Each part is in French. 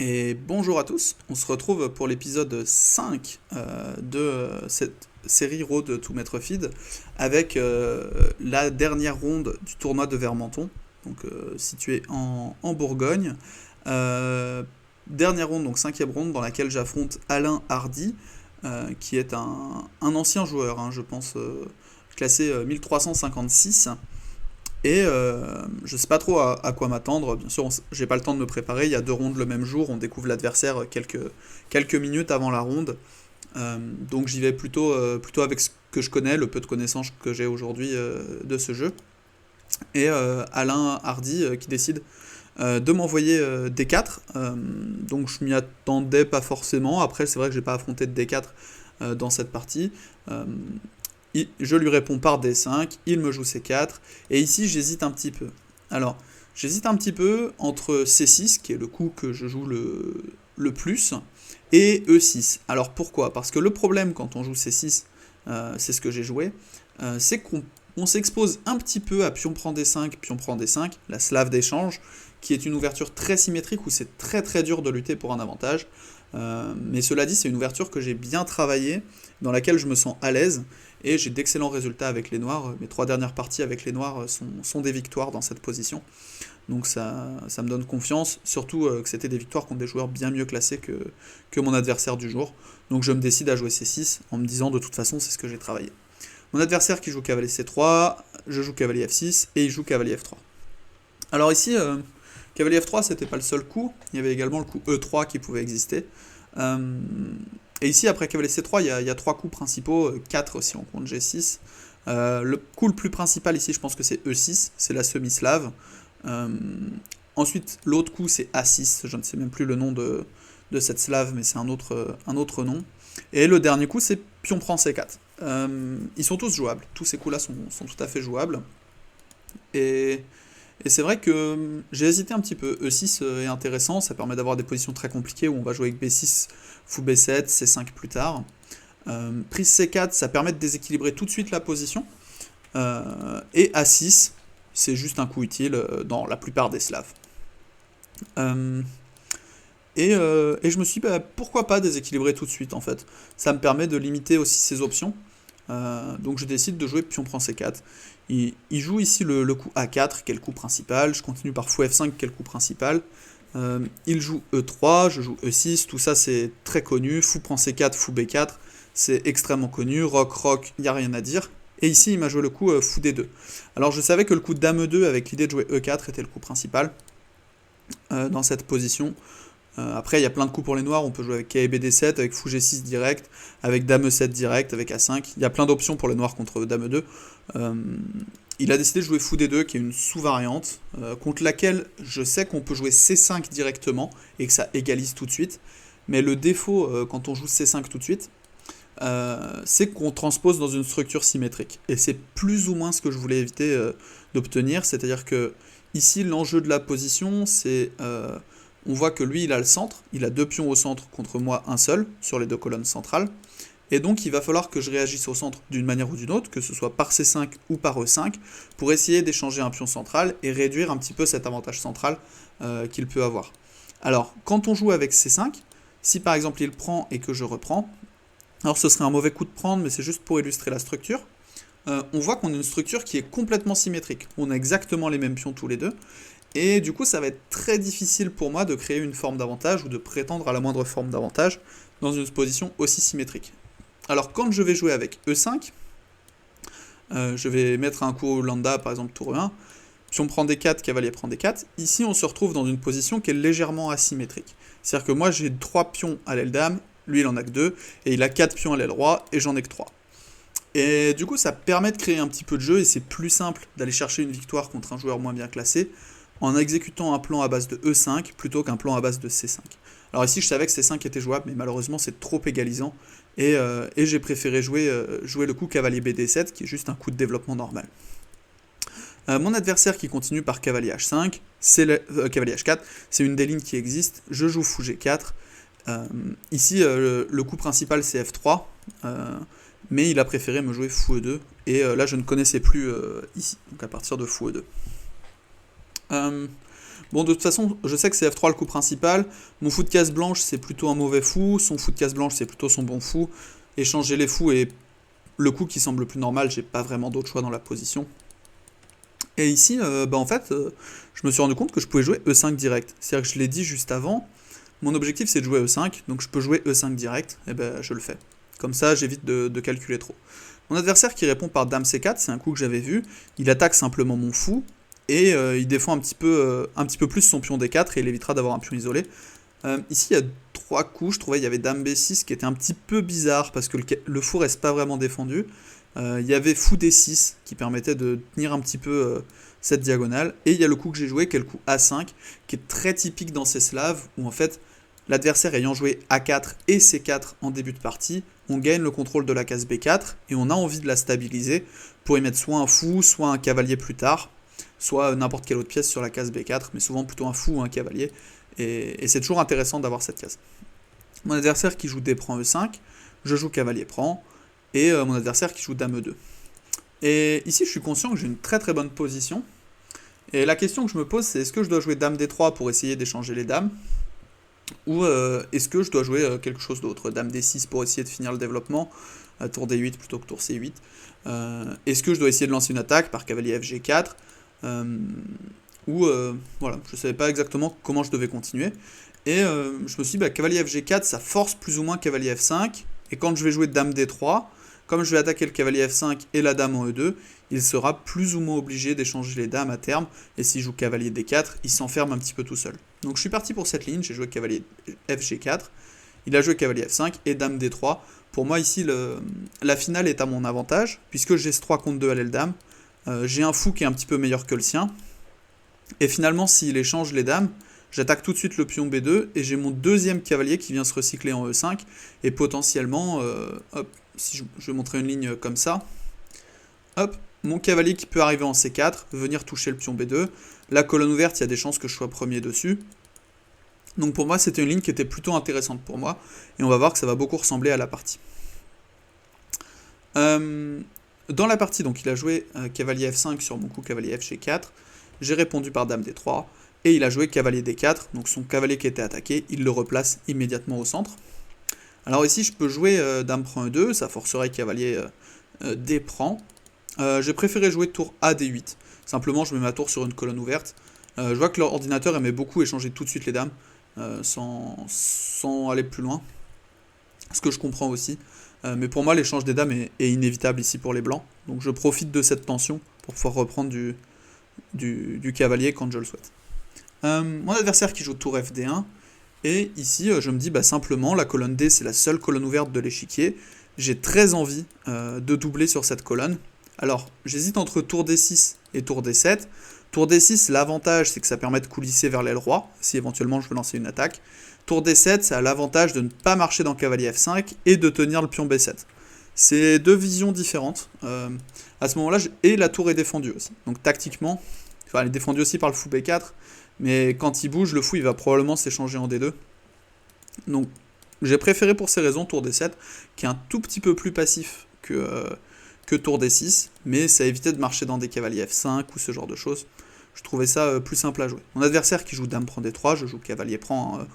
Et bonjour à tous, on se retrouve pour l'épisode 5 de cette série Road to Metrofeed avec la dernière ronde du tournoi de Vermenton, donc situé en Bourgogne. Euh, Dernière ronde, donc cinquième ronde, dans laquelle j'affronte Alain Hardy, qui est un ancien joueur, hein, je pense, classé 1356. Et je sais pas trop à quoi m'attendre. Bien sûr, j'ai pas le temps de me préparer. Il y a deux rondes le même jour. On découvre l'adversaire quelques minutes avant la ronde. Donc j'y vais plutôt avec ce que je connais, le peu de connaissances que j'ai aujourd'hui de ce jeu. Et Alain Hardy qui décide de m'envoyer D4. Donc je m'y attendais pas forcément. Après, c'est vrai que j'ai pas affronté de D4 dans cette partie. Euh, je lui réponds par D5, il me joue C4, et ici j'hésite un petit peu. Alors, j'hésite un petit peu entre C6, qui est le coup que je joue le plus, et E6. Alors pourquoi? Parce que le problème quand on joue C6, c'est ce que j'ai joué, c'est qu'on s'expose un petit peu à pion prend D5, pion prend D5, la slave d'échange, qui est une ouverture très symétrique où c'est très très dur de lutter pour un avantage. Mais cela dit, c'est une ouverture que j'ai bien travaillée, dans laquelle je me sens à l'aise, et j'ai d'excellents résultats avec les noirs. Mes trois dernières parties avec les noirs sont des victoires dans cette position. Donc ça me donne confiance, surtout que c'était des victoires contre des joueurs bien mieux classés que mon adversaire du jour. Donc je me décide à jouer C6 en me disant de toute façon c'est ce que j'ai travaillé. Mon adversaire qui joue cavalier C3, je joue cavalier F6 et il joue cavalier F3. Alors ici, cavalier F3 c'était pas le seul coup, il y avait également le coup E3 qui pouvait exister. Euh, et ici, après cavalier C3, il y a trois coups principaux, 4 si on compte G6. Le coup le plus principal ici, je pense que c'est E6, c'est la semi-slave. Euh, Ensuite, l'autre coup, c'est A6, je ne sais même plus le nom de cette slave, mais c'est un autre nom. Et le dernier coup, c'est pion prend C4. Ils sont tous jouables, tous ces coups-là sont tout à fait jouables. Et et c'est vrai que j'ai hésité un petit peu. E6 est intéressant, ça permet d'avoir des positions très compliquées où on va jouer avec B6, fou B7, C5 plus tard. Prise C4, ça permet de déséquilibrer tout de suite la position. Et A6, c'est juste un coup utile dans la plupart des Slaves. Euh, et je me suis dit, bah, pourquoi pas déséquilibrer tout de suite en fait. Ça me permet de limiter aussi ses options. Donc je décide de jouer pion prend C4. Il joue ici le coup A4, qui est le coup principal. Je continue par fou F5, qui est le coup principal. Il joue E3, je joue E6, tout ça c'est très connu. Fou prend C4, fou B4, c'est extrêmement connu. Roc, roc, il n'y a rien à dire. Et ici il m'a joué le coup fou D2. Alors je savais que le coup Dame E2 avec l'idée de jouer E4 était le coup principal dans cette position. Après, il y a plein de coups pour les noirs. On peut jouer avec KBD7, avec Fou G6 direct, avec Dame E7 direct, avec A5. Il y a plein d'options pour les noirs contre Dame E2. Euh, il a décidé de jouer Fou D2, qui est une sous-variante, contre laquelle je sais qu'on peut jouer C5 directement et que ça égalise tout de suite. Mais le défaut quand on joue C5 tout de suite, c'est qu'on transpose dans une structure symétrique. Et c'est plus ou moins ce que je voulais éviter d'obtenir. C'est-à-dire que ici, l'enjeu de la position, c'est on voit que lui, il a le centre, il a deux pions au centre contre moi, un seul, sur les deux colonnes centrales. Et donc, il va falloir que je réagisse au centre d'une manière ou d'une autre, que ce soit par C5 ou par E5, pour essayer d'échanger un pion central et réduire un petit peu cet avantage central qu'il peut avoir. Alors, quand on joue avec C5, si par exemple il prend et que je reprends, alors ce serait un mauvais coup de prendre, mais c'est juste pour illustrer la structure, on voit qu'on a une structure qui est complètement symétrique. On a exactement les mêmes pions tous les deux, et du coup, ça va être très difficile pour moi de créer une forme d'avantage ou de prétendre à la moindre forme d'avantage dans une position aussi symétrique. Alors, quand je vais jouer avec E5, je vais mettre un coup lambda, par exemple tour E1, pion prend D4, cavalier prend D4. Ici, on se retrouve dans une position qui est légèrement asymétrique. C'est-à-dire que moi, j'ai 3 pions à l'aile dame, lui, il en a que 2, et il a 4 pions à l'aile roi, et j'en ai que 3. Et du coup, ça permet de créer un petit peu de jeu, et c'est plus simple d'aller chercher une victoire contre un joueur moins bien classé, en exécutant un plan à base de E5 plutôt qu'un plan à base de C5. Alors ici, je savais que C5 était jouable, mais malheureusement, c'est trop égalisant. Et j'ai préféré jouer le coup cavalier BD7, qui est juste un coup de développement normal. Mon adversaire qui continue par cavalier H5, c'est cavalier H4, c'est une des lignes qui existe. Je joue fou G4. Ici, le coup principal, c'est F3. Mais il a préféré me jouer fou E2. Et là, je ne connaissais plus ici. Donc à partir de fou E2. Bon, de toute façon, je sais que c'est F3 le coup principal. Mon fou de case blanche, c'est plutôt un mauvais fou. Son fou de case blanche, c'est plutôt son bon fou. Échanger les fous est le coup qui semble le plus normal. J'ai pas vraiment d'autre choix dans la position. Et ici, en fait, je me suis rendu compte que je pouvais jouer E5 direct. C'est-à-dire que je l'ai dit juste avant. Mon objectif, c'est de jouer E5. Donc je peux jouer E5 direct. Et ben, je le fais. Comme ça, j'évite de calculer trop. Mon adversaire qui répond par Dame C4, c'est un coup que j'avais vu. Il attaque simplement mon fou. Et il défend un petit peu plus son pion D4 et il évitera d'avoir un pion isolé. Ici, il y a 3 coups. Je trouvais qu'il y avait Dame B6 qui était un petit peu bizarre parce que le fou reste pas vraiment défendu. Il y avait fou D6 qui permettait de tenir un petit peu cette diagonale. Et il y a le coup que j'ai joué qui est le coup A5 qui est très typique dans ces slaves où en fait l'adversaire ayant joué A4 et C4 en début de partie, on gagne le contrôle de la case B4 et on a envie de la stabiliser pour y mettre soit un fou, soit un cavalier plus tard, soit n'importe quelle autre pièce sur la case B4, mais souvent plutôt un fou ou un cavalier. Et c'est toujours intéressant d'avoir cette case. Mon adversaire qui joue D prend E5, je joue cavalier prend, et mon adversaire qui joue Dame E2. Et ici, je suis conscient que j'ai une très très bonne position. Et la question que je me pose, c'est est-ce que je dois jouer Dame D3 pour essayer d'échanger les dames, ou est-ce que je dois jouer quelque chose d'autre, Dame D6 pour essayer de finir le développement, tour D8 plutôt que tour C8. Est-ce que je dois essayer de lancer une attaque par cavalier FG4, voilà, je ne savais pas exactement comment je devais continuer. Et je me suis dit, cavalier FG4, ça force plus ou moins cavalier F5, et quand je vais jouer Dame D3, comme je vais attaquer le cavalier F5 et la dame en E2, il sera plus ou moins obligé d'échanger les dames à terme, et s'il joue cavalier D4, il s'enferme un petit peu tout seul. Donc je suis parti pour cette ligne, j'ai joué cavalier FG4, il a joué cavalier F5 et dame D3. Pour moi ici, la finale est à mon avantage, puisque j'ai ce 3 contre 2 à l'aile dame, j'ai un fou qui est un petit peu meilleur que le sien, et finalement s'il échange les dames, j'attaque tout de suite le pion B2, et j'ai mon deuxième cavalier qui vient se recycler en E5, et potentiellement, si je vais montrer une ligne comme ça, hop, mon cavalier qui peut arriver en C4, venir toucher le pion B2, la colonne ouverte, il y a des chances que je sois premier dessus. Donc pour moi, c'était une ligne qui était plutôt intéressante pour moi, et on va voir que ça va beaucoup ressembler à la partie. Dans la partie, donc il a joué cavalier F5 sur mon coup cavalier FG4, j'ai répondu par dame D3, et il a joué cavalier D4, donc son cavalier qui était attaqué, il le replace immédiatement au centre. Alors ici, je peux jouer dame prend E2, ça forcerait cavalier D prend. J'ai préféré jouer tour A D8, simplement je mets ma tour sur une colonne ouverte. Je vois que l'ordinateur aimait beaucoup échanger tout de suite les dames, sans aller plus loin, ce que je comprends aussi. Mais pour moi, l'échange des dames est inévitable ici pour les blancs, donc je profite de cette tension pour pouvoir reprendre du cavalier quand je le souhaite. Mon adversaire qui joue tour FD1, et ici je me dis simplement la colonne D c'est la seule colonne ouverte de l'échiquier, j'ai très envie de doubler sur cette colonne. Alors j'hésite entre tour D6 et tour D7. Tour D6, l'avantage c'est que ça permet de coulisser vers l'aile roi, si éventuellement je veux lancer une attaque. Tour D7, ça a l'avantage de ne pas marcher dans cavalier F5 et de tenir le pion B7. C'est deux visions différentes. À ce moment-là, et la tour est défendue aussi. Donc tactiquement, elle est défendue aussi par le fou B4, mais quand il bouge, le fou il va probablement s'échanger en D2. Donc j'ai préféré pour ces raisons tour D7, qui est un tout petit peu plus passif que tour D6, mais ça évitait de marcher dans des cavaliers F5 ou ce genre de choses. Je trouvais ça plus simple à jouer. Mon adversaire qui joue dame prend D3, je joue cavalier prend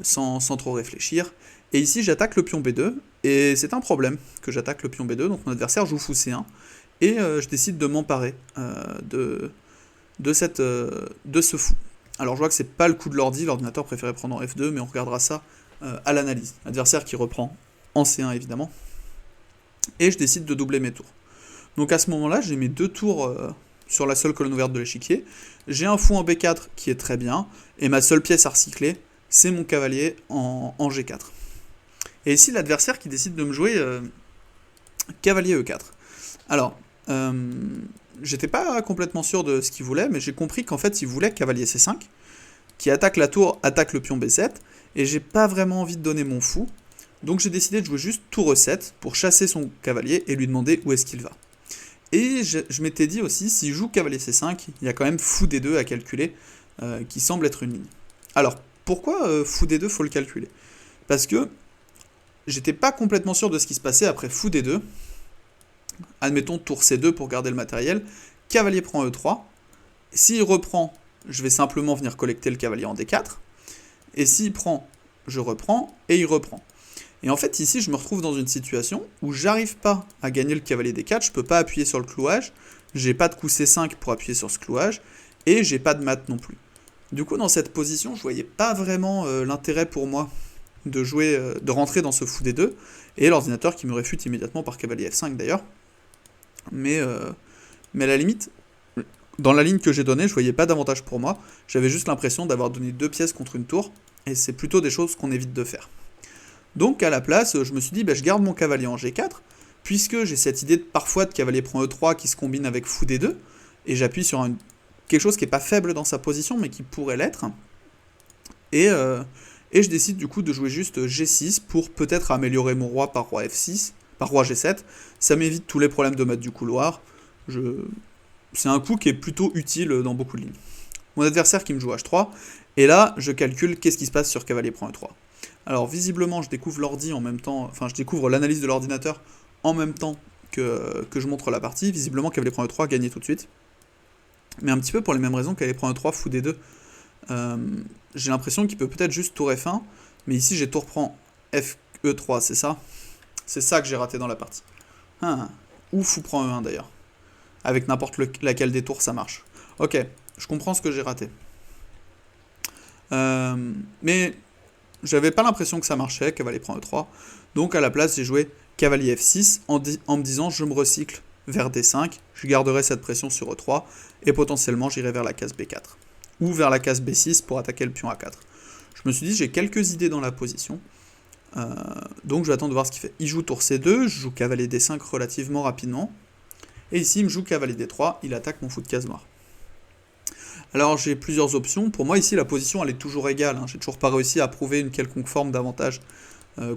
sans trop réfléchir. Et ici j'attaque le pion B2, et c'est un problème que j'attaque le pion B2, donc mon adversaire joue fou C1, et je décide de m'emparer de ce fou. Alors je vois que c'est pas le coup de l'ordi, l'ordinateur préférait prendre en F2, mais on regardera ça à l'analyse. Adversaire qui reprend en C1 évidemment, et je décide de doubler mes tours. Donc à ce moment-là, j'ai mes deux tours sur la seule colonne ouverte de l'échiquier, j'ai un fou en B4 qui est très bien, et ma seule pièce à recycler, c'est mon cavalier en G4. Et ici l'adversaire qui décide de me jouer cavalier E4. Alors, j'étais pas complètement sûr de ce qu'il voulait, mais j'ai compris qu'en fait il voulait cavalier C5, qui attaque la tour, attaque le pion B7, et j'ai pas vraiment envie de donner mon fou, donc j'ai décidé de jouer juste tour E7 pour chasser son cavalier et lui demander où est-ce qu'il va. Et je m'étais dit aussi, s'il joue cavalier C5, il y a quand même fou D2 à calculer, qui semble être une ligne. Alors, pourquoi fou D2 faut le calculer? Parce que j'étais pas complètement sûr de ce qui se passait après fou D2, admettons tour C2 pour garder le matériel, cavalier prend E3, s'il reprend, je vais simplement venir collecter le cavalier en D4, et s'il prend, je reprends, et il reprend. Et en fait, ici, je me retrouve dans une situation où j'arrive pas à gagner le cavalier D4, je peux pas appuyer sur le clouage, j'ai pas de coup C5 pour appuyer sur ce clouage, et j'ai pas de mat non plus. Du coup, dans cette position, je voyais pas vraiment l'intérêt pour moi de rentrer dans ce fou D2, et l'ordinateur qui me réfute immédiatement par cavalier F5 d'ailleurs. Mais à la limite, dans la ligne que j'ai donnée, je voyais pas d'avantage pour moi, j'avais juste l'impression d'avoir donné 2 pièces contre une tour, et c'est plutôt des choses qu'on évite de faire. Donc à la place, je me suis dit, je garde mon cavalier en G4, puisque j'ai cette idée parfois de cavalier prend E3 qui se combine avec fou D2, et j'appuie sur quelque chose qui n'est pas faible dans sa position, mais qui pourrait l'être. Et je décide du coup de jouer juste G6 pour peut-être améliorer mon roi par roi F6, par roi G7. Ça m'évite tous les problèmes de maître du couloir. C'est un coup qui est plutôt utile dans beaucoup de lignes. Mon adversaire qui me joue H3, et là je calcule qu'est-ce qui se passe sur cavalier prend E3. Alors visiblement je découvre l'ordi en même temps, enfin je découvre l'analyse de l'ordinateur en même temps que je montre la partie. Visiblement cavalier prend E3 gagné tout de suite. Mais un petit peu pour les mêmes raisons cavalier prend E3, fou D2. J'ai l'impression qu'il peut peut-être juste tour F1, mais ici j'ai tour prend FE3, c'est ça? C'est ça que j'ai raté dans la partie. Ou fou prend E1 d'ailleurs. Avec n'importe laquelle des tours ça marche. Ok, je comprends ce que j'ai raté. Mais j'avais pas l'impression que ça marchait, cavalier prend E3. Donc à la place j'ai joué cavalier F6 en me disant je me recycle vers D5, je garderai cette pression sur E3 et potentiellement j'irai vers la case B4 ou vers la case B6 pour attaquer le pion A4. Je me suis dit j'ai quelques idées dans la position, donc je vais attendre de voir ce qu'il fait. Il joue tour C2, je joue cavalier D5 relativement rapidement, et ici il me joue cavalier D3, il attaque mon fou de case noire. Alors j'ai plusieurs options, pour moi ici la position elle est toujours égale, j'ai toujours pas réussi à prouver une quelconque forme d'avantage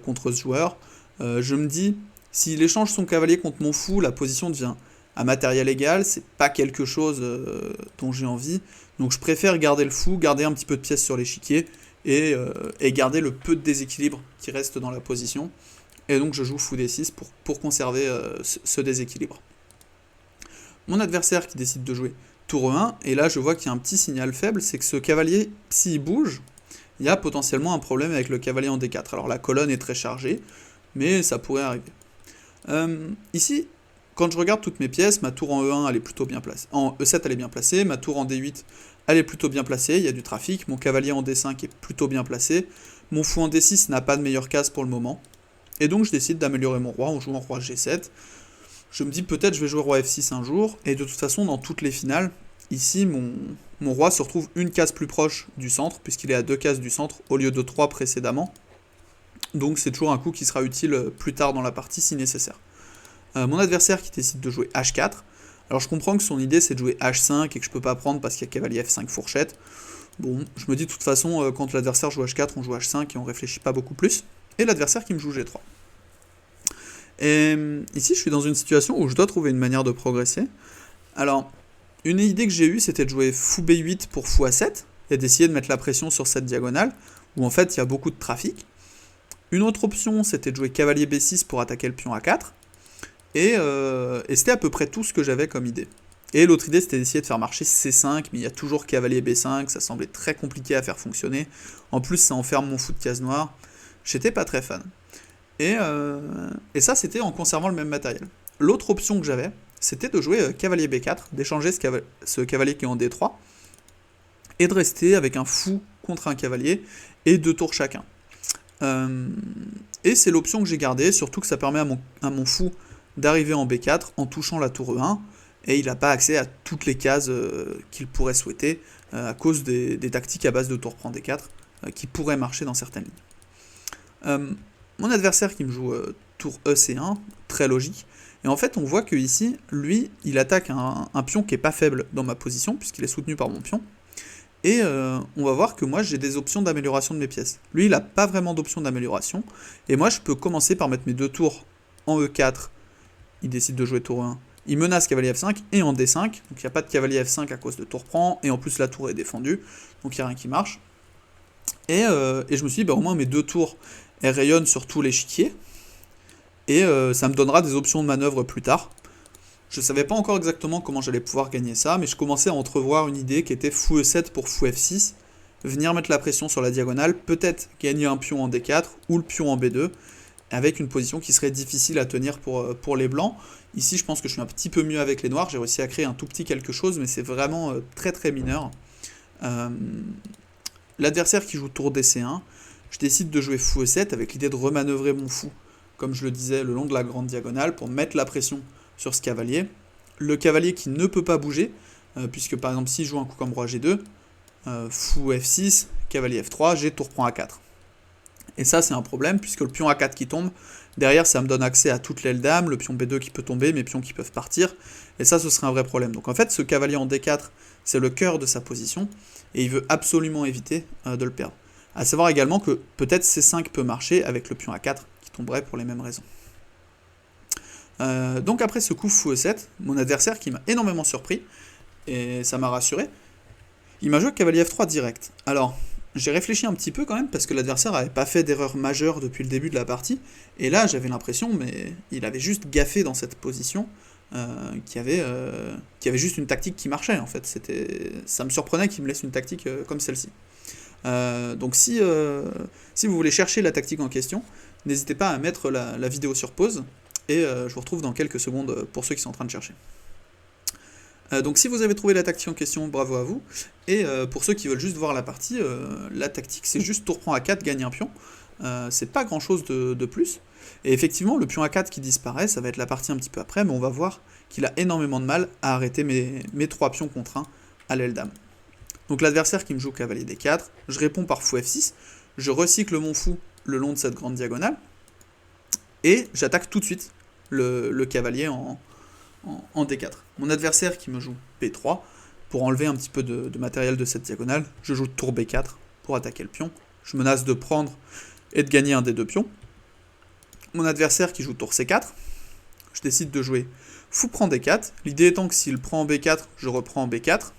contre ce joueur. Je me dis, s'il échange son cavalier contre mon fou, la position devient à matériel égal, c'est pas quelque chose dont j'ai envie, donc je préfère garder le fou, garder un petit peu de pièces sur l'échiquier, et garder le peu de déséquilibre qui reste dans la position, et donc je joue fou D6 pour conserver ce déséquilibre. Mon adversaire qui décide de jouer tour E1, et là je vois qu'il y a un petit signal faible, c'est que ce cavalier, s'il bouge, il y a potentiellement un problème avec le cavalier en D4. Alors la colonne est très chargée, mais ça pourrait arriver. Ici, quand je regarde toutes mes pièces, ma tour en E1 elle est plutôt bien placée. En E7 elle est bien placée, ma tour en D8 elle est plutôt bien placée, il y a du trafic, mon cavalier en D5 est plutôt bien placé, mon fou en D6 n'a pas de meilleure case pour le moment, et donc je décide d'améliorer mon roi en jouant roi G7. Je me dis peut-être je vais jouer roi F6 un jour, et de toute façon dans toutes les finales, ici mon roi se retrouve une case plus proche du centre, puisqu'il est à 2 cases du centre au lieu de 3 précédemment, donc c'est toujours un coup qui sera utile plus tard dans la partie si nécessaire. Mon adversaire qui décide de jouer H4, alors je comprends que son idée c'est de jouer H5 et que je peux pas prendre parce qu'il y a cavalier F5 fourchette. Bon, je me dis de toute façon quand l'adversaire joue H4 on joue H5 et on réfléchit pas beaucoup plus. Et l'adversaire qui me joue G3. Et ici je suis dans une situation où je dois trouver une manière de progresser. Alors, une idée que j'ai eue c'était de jouer fou B8 pour fou A7 et d'essayer de mettre la pression sur cette diagonale où en fait il y a beaucoup de trafic. Une autre option c'était de jouer cavalier B6 pour attaquer le pion A4. Et c'était à peu près tout ce que j'avais comme idée. Et l'autre idée, c'était d'essayer de faire marcher C5, mais il y a toujours cavalier B5, ça semblait très compliqué à faire fonctionner. En plus, ça enferme mon fou de case noire. J'étais pas très fan. Et ça, c'était en conservant le même matériel. L'autre option que j'avais, c'était de jouer cavalier B4, d'échanger ce cavalier qui est en D3, et de rester avec un fou contre un cavalier, et 2 tours chacun. Et c'est l'option que j'ai gardée, surtout que ça permet à mon fou d'arriver en B4 en touchant la tour E1, et il n'a pas accès à toutes les cases qu'il pourrait souhaiter, à cause des tactiques à base de tour prend D4, qui pourraient marcher dans certaines lignes. Mon adversaire qui me joue tour EC1, très logique, et en fait on voit que ici, lui, il attaque un pion qui n'est pas faible dans ma position, puisqu'il est soutenu par mon pion, et on va voir que moi j'ai des options d'amélioration de mes pièces. Lui il n'a pas vraiment d'option d'amélioration, et moi je peux commencer par mettre mes 2 tours en E4, il décide de jouer tour 1, il menace cavalier F5 et en D5, donc il n'y a pas de cavalier F5 à cause de tour prend, et en plus la tour est défendue, donc il n'y a rien qui marche. Et je me suis dit, au moins mes 2 tours, elles rayonnent sur tout l'échiquier, et ça me donnera des options de manœuvre plus tard. Je savais pas encore exactement comment j'allais pouvoir gagner ça, mais je commençais à entrevoir une idée qui était fou E7 pour fou F6, venir mettre la pression sur la diagonale, peut-être gagner un pion en D4 ou le pion en B2, avec une position qui serait difficile à tenir pour les blancs. Ici, je pense que je suis un petit peu mieux avec les noirs, j'ai réussi à créer un tout petit quelque chose, mais c'est vraiment très très mineur. Euh, L'adversaire qui joue tour DC1, je décide de jouer fou E7 avec l'idée de remanœuvrer mon fou, comme je le disais, le long de la grande diagonale, pour mettre la pression sur ce cavalier. Le cavalier qui ne peut pas bouger, puisque par exemple s'il joue un coup comme roi G2, fou F6, cavalier F3, j'ai tour prend A4. Et ça c'est un problème, puisque le pion A4 qui tombe, derrière ça me donne accès à toute l'aile dame, le pion B2 qui peut tomber, mes pions qui peuvent partir, et ça ce serait un vrai problème. Donc en fait ce cavalier en D4, c'est le cœur de sa position, et il veut absolument éviter de le perdre. A savoir également que peut-être C5 peut marcher avec le pion A4, qui tomberait pour les mêmes raisons. Donc après ce coup fou E7, mon adversaire qui m'a énormément surpris, et ça m'a rassuré, il m'a joué cavalier F3 direct. Alors, j'ai réfléchi un petit peu quand même, parce que l'adversaire n'avait pas fait d'erreur majeure depuis le début de la partie, et là j'avais l'impression, mais il avait juste gaffé dans cette position, qu'il y avait juste une tactique qui marchait en fait. Ça me surprenait qu'il me laisse une tactique comme celle-ci. Donc si vous voulez chercher la tactique en question, n'hésitez pas à mettre la vidéo sur pause, et je vous retrouve dans quelques secondes pour ceux qui sont en train de chercher. Donc si vous avez trouvé la tactique en question, bravo à vous. Et pour ceux qui veulent juste voir la partie, la tactique c'est juste tour prend A4, gagne un pion. C'est pas grand chose de plus. Et effectivement, le pion A4 qui disparaît, ça va être la partie un petit peu après, mais on va voir qu'il a énormément de mal à arrêter mes 3 pions contre 1 à l'aile dame. Donc l'adversaire qui me joue cavalier D4, je réponds par fou F6, je recycle mon fou le long de cette grande diagonale, et j'attaque tout de suite le cavalier en D4. Mon adversaire qui me joue B3, pour enlever un petit peu de matériel de cette diagonale, je joue tour B4 pour attaquer le pion. Je menace de prendre et de gagner un des deux pions. Mon adversaire qui joue tour C4, je décide de jouer fou prend D4. L'idée étant que s'il prend en B4, je reprends en B4.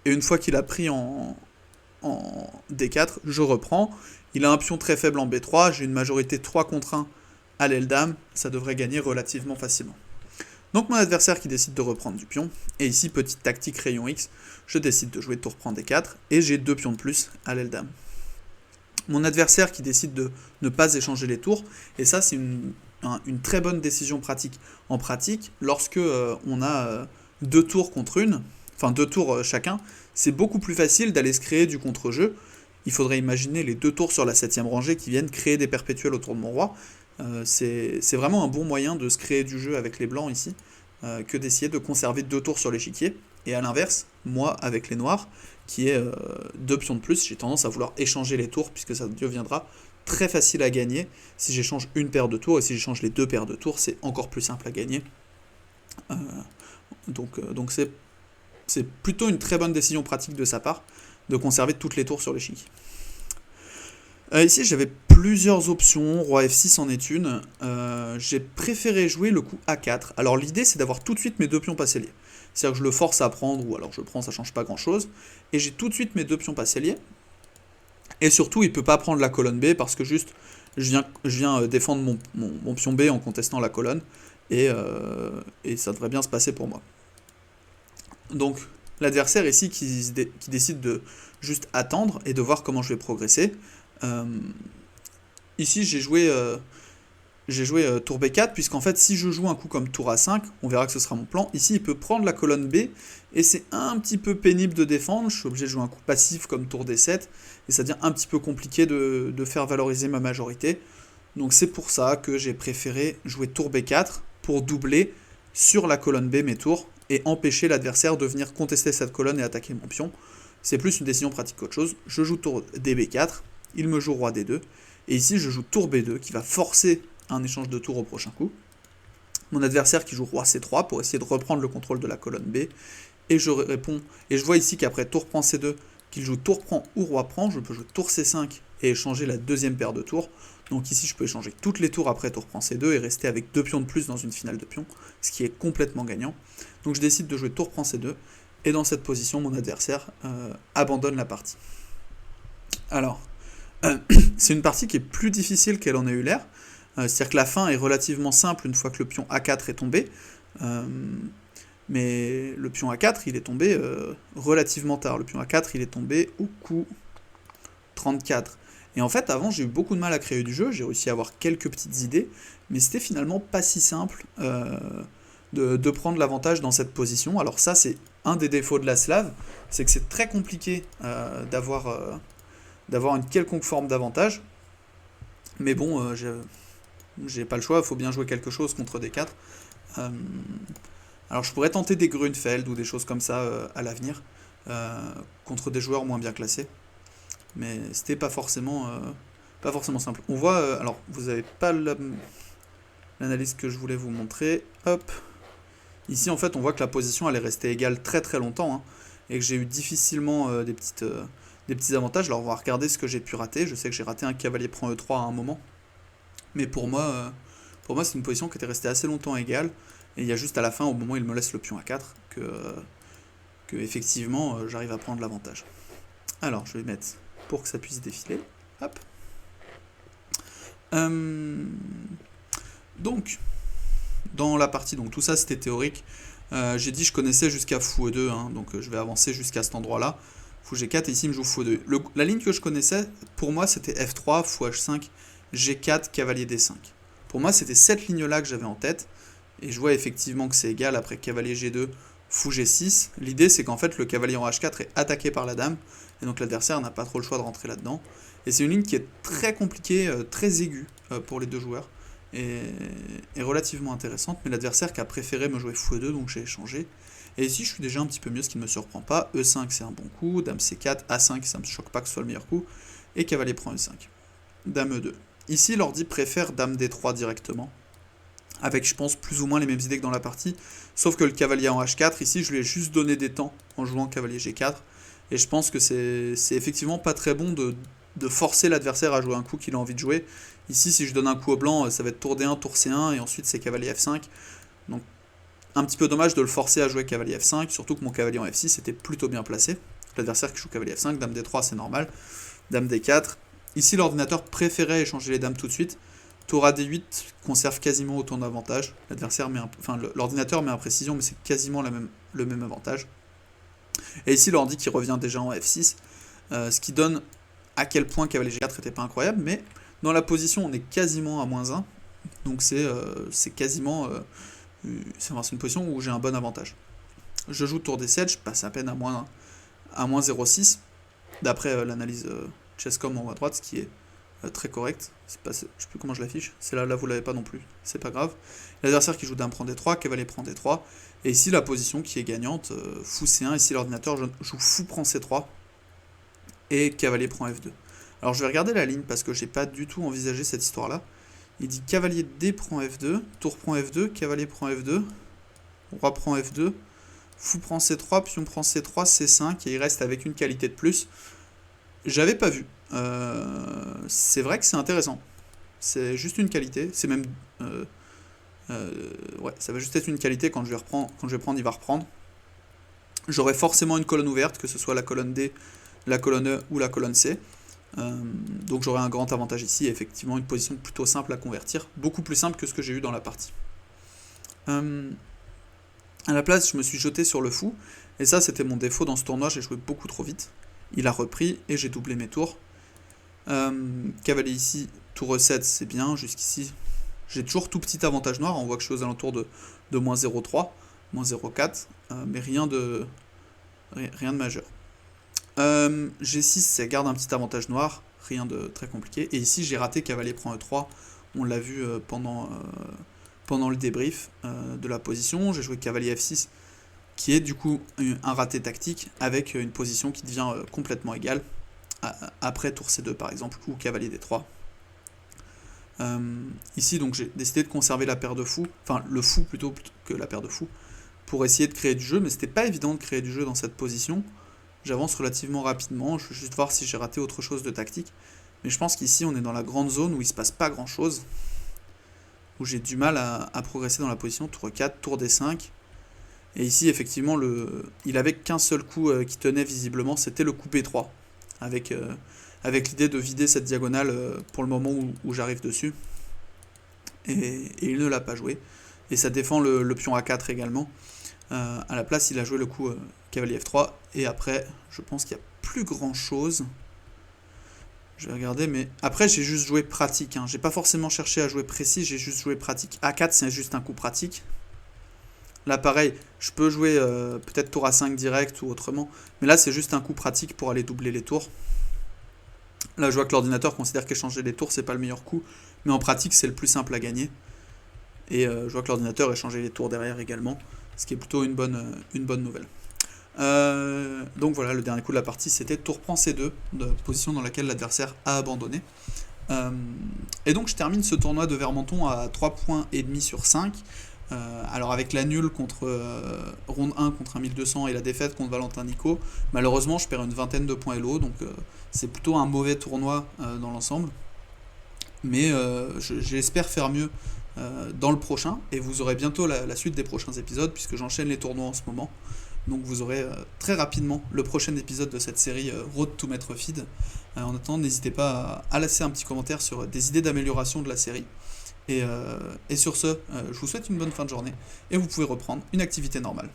Et une fois qu'il a pris en D4, je reprends. Il a un pion très faible en B3, j'ai une majorité 3 contre 1 à l'aile dame, ça devrait gagner relativement facilement. Donc mon adversaire qui décide de reprendre du pion, et ici petite tactique rayon X, je décide de jouer tour prend D4, et j'ai 2 pions de plus à l'aile dame. Mon adversaire qui décide de ne pas échanger les tours, et ça c'est une très bonne décision pratique. En pratique, lorsque on a 2 tours contre une, enfin 2 tours chacun, c'est beaucoup plus facile d'aller se créer du contre-jeu. Il faudrait imaginer les 2 tours sur la 7ème rangée qui viennent créer des perpétuels autour de mon roi. C'est vraiment un bon moyen de se créer du jeu avec les blancs ici, que d'essayer de conserver 2 tours sur l'échiquier. Et à l'inverse, moi avec les noirs, qui est 2 pions de plus, j'ai tendance à vouloir échanger les tours, puisque ça deviendra très facile à gagner si j'échange une paire de tours, et si j'échange les 2 paires de tours, c'est encore plus simple à gagner. Donc c'est plutôt une très bonne décision pratique de sa part, de conserver toutes les tours sur l'échiquier. Ici j'avais plusieurs options, roi F6 en est une, j'ai préféré jouer le coup A4. Alors l'idée c'est d'avoir tout de suite mes 2 pions passés liés. C'est-à-dire que je le force à prendre, ou alors je prends, ça change pas grand chose, et j'ai tout de suite mes 2 pions passés liés. Et surtout il peut pas prendre la colonne B, parce que juste je viens défendre mon pion B en contestant la colonne, et ça devrait bien se passer pour moi. Donc l'adversaire ici qui décide de juste attendre et de voir comment je vais progresser. Ici j'ai joué tour B4, puisqu'en fait si je joue un coup comme tour A5, on verra que ce sera mon plan. Ici il peut prendre la colonne B, et c'est un petit peu pénible de défendre, je suis obligé de jouer un coup passif comme tour D7, et ça devient un petit peu compliqué de faire valoriser ma majorité. Donc c'est pour ça que j'ai préféré jouer tour B4, pour doubler sur la colonne B mes tours, et empêcher l'adversaire de venir contester cette colonne et attaquer mon pion. C'est plus une décision pratique qu'autre chose. Je joue tour DB4, il me joue roi D2, et ici je joue tour B2 qui va forcer un échange de tours au prochain coup. Mon adversaire qui joue roi C3 pour essayer de reprendre le contrôle de la colonne B, et je réponds, et je vois ici qu'après tour prend C2, qu'il joue tour prend ou roi prend, je peux jouer tour C5 et échanger la deuxième paire de tours. Donc ici je peux échanger toutes les tours après tour prend C2 et rester avec 2 pions de plus dans une finale de pions, ce qui est complètement gagnant. Donc je décide de jouer tour prend C2, et dans cette position mon adversaire abandonne la partie. Alors, c'est une partie qui est plus difficile qu'elle en a eu l'air, c'est-à-dire que la fin est relativement simple une fois que le pion A4 est tombé. Euh, mais le pion A4, il est tombé relativement tard. Le pion A4, il est tombé au coup 34. Et en fait, avant, j'ai eu beaucoup de mal à créer du jeu, j'ai réussi à avoir quelques petites idées, mais c'était finalement pas si simple de prendre l'avantage dans cette position. Alors ça, c'est un des défauts de la Slave, c'est que c'est très compliqué d'avoir une quelconque forme d'avantage. Mais bon, j'ai pas le choix, il faut bien jouer quelque chose contre des 4. Euh, alors je pourrais tenter des Grunfeld ou des choses comme ça à l'avenir, contre des joueurs moins bien classés. Mais c'était pas forcément simple. On voit, alors vous avez pas l'analyse que je voulais vous montrer. Hop. Ici en fait on voit que la position elle est restée égale très très longtemps, hein, et que j'ai eu difficilement des petits avantages. Alors on va regarder ce que j'ai pu rater. Je sais que j'ai raté un cavalier prend E3 à un moment. Mais pour moi c'est une position qui était restée assez longtemps égale. Et il y a juste à la fin, au moment où il me laisse le pion à 4, que effectivement j'arrive à prendre l'avantage. Alors je vais mettre pour que ça puisse défiler. Hop. Euh, donc, dans la partie, donc tout ça c'était théorique. J'ai dit je connaissais jusqu'à fou E2, hein, donc je vais avancer jusqu'à cet endroit-là. Fou G4 et ici il me joue fou E2. La ligne que je connaissais, pour moi c'était F3, fou H5, G4, cavalier D5. Pour moi c'était cette ligne-là que j'avais en tête. Et je vois effectivement que c'est égal après cavalier G2, fou G6. L'idée c'est qu'en fait le cavalier en H4 est attaqué par la dame. Et donc l'adversaire n'a pas trop le choix de rentrer là-dedans. Et c'est une ligne qui est très compliquée, très aiguë pour les deux joueurs. Et relativement intéressante. Mais l'adversaire qui a préféré me jouer fou E2, donc j'ai échangé. Et ici je suis déjà un petit peu mieux, ce qui ne me surprend pas. E5 c'est un bon coup, dame C4, A5 ça ne me choque pas que ce soit le meilleur coup. Et cavalier prend E5. Dame E2. Ici l'ordi préfère dame D3 directement. Avec je pense plus ou moins les mêmes idées que dans la partie. Sauf que le cavalier en H4, ici je lui ai juste donné des temps en jouant cavalier G4. Et je pense que c'est effectivement pas très bon de forcer l'adversaire à jouer un coup qu'il a envie de jouer. Ici, si je donne un coup au blanc, ça va être tour D1, tour C1, et ensuite c'est cavalier F5. Donc, un petit peu dommage de le forcer à jouer cavalier F5, surtout que mon cavalier en F6 était plutôt bien placé. L'adversaire qui joue cavalier F5, dame D3, c'est normal. Dame D4. Ici, l'ordinateur préférait échanger les dames tout de suite. Tour AD8 conserve quasiment autant d'avantages. L'ordinateur met en précision, mais c'est quasiment le même avantage. Et ici, l'ordi qui revient déjà en F6, ce qui donne à quel point cavalier G4 n'était pas incroyable, mais dans la position, on est quasiment à -1, donc c'est quasiment... c'est une position où j'ai un bon avantage. Je joue tour D7, je passe à peine à -0,6, d'après l'analyse Chesscom en haut à droite, ce qui est très correct. Je sais plus comment je l'affiche, c'est là vous l'avez pas non plus, c'est pas grave. L'adversaire qui joue dame prend D3, cavalier prend D3, et ici la position qui est gagnante, fou C1, ici l'ordinateur joue fou prend C3, et cavalier prend F2. Alors je vais regarder la ligne parce que j'ai pas du tout envisagé cette histoire-là. Il dit cavalier D prend F2, tour prend F2, cavalier prend F2, roi prend F2, fou prend C3, pion prend C3, C5, et il reste avec une qualité de plus. J'avais pas vu. C'est vrai que c'est intéressant. C'est juste une qualité, c'est même... ouais, ça va juste être une qualité quand je vais prendre, il va reprendre. J'aurai forcément une colonne ouverte, que ce soit la colonne D, la colonne E ou la colonne C. Donc j'aurai un grand avantage ici, effectivement une position plutôt simple à convertir, beaucoup plus simple que ce que j'ai eu dans la partie. À la place, je me suis jeté sur le fou, et ça c'était mon défaut dans ce tournoi, j'ai joué beaucoup trop vite. Il a repris et j'ai doublé mes tours. Cavalier ici, tour E7 c'est bien, jusqu'ici j'ai toujours tout petit avantage noir, on voit que je suis aux alentours de -0,3, -0,4, mais rien de majeur. G6 ça garde un petit avantage noir, rien de très compliqué. Et ici j'ai raté cavalier prend E3, on l'a vu pendant le débrief de la position. J'ai joué cavalier F6 qui est du coup un raté tactique avec une position qui devient complètement égale après tour C2 par exemple ou cavalier D3. Ici donc j'ai décidé de conserver la paire de fous, enfin le fou plutôt que la paire de fous, pour essayer de créer du jeu, mais c'était pas évident de créer du jeu dans cette position. J'avance relativement rapidement, je vais juste voir si j'ai raté autre chose de tactique. Mais je pense qu'ici on est dans la grande zone où il se passe pas grand chose, où j'ai du mal à progresser dans la position. Tour 4, tour D5. Et ici effectivement il avait qu'un seul coup qui tenait visiblement, c'était le coup B3. Avec l'idée de vider cette diagonale pour le moment où j'arrive dessus. Et il ne l'a pas joué. et ça défend le pion A4 également. À la place, il a joué le coup cavalier F3, et après, je pense qu'il n'y a plus grand chose. Je vais regarder, mais après j'ai juste joué pratique, hein. J'ai pas forcément cherché à jouer précis, j'ai juste joué pratique. A4 c'est juste un coup pratique. Là pareil, je peux jouer peut-être tour A5 direct ou autrement, mais là c'est juste un coup pratique pour aller doubler les tours. Là je vois que l'ordinateur considère qu'échanger les tours c'est pas le meilleur coup, mais en pratique c'est le plus simple à gagner. Et je vois que l'ordinateur échangeait les tours derrière également, ce qui est plutôt une bonne nouvelle. Donc voilà, le dernier coup de la partie c'était tour prend C2, de position dans laquelle l'adversaire a abandonné. Et donc je termine ce tournoi de Vermenton à 3 points et demi sur 5. Alors avec la nulle contre ronde 1 contre un 1200 et la défaite contre Valentin Nico, malheureusement je perds une vingtaine de points Elo, donc c'est plutôt un mauvais tournoi dans l'ensemble. Mais j'espère faire mieux dans le prochain, et vous aurez bientôt la suite des prochains épisodes puisque j'enchaîne les tournois en ce moment. Donc vous aurez très rapidement le prochain épisode de cette série Road to Maître Feed. En attendant, n'hésitez pas à laisser un petit commentaire sur des idées d'amélioration de la série. Et sur ce, je vous souhaite une bonne fin de journée et vous pouvez reprendre une activité normale.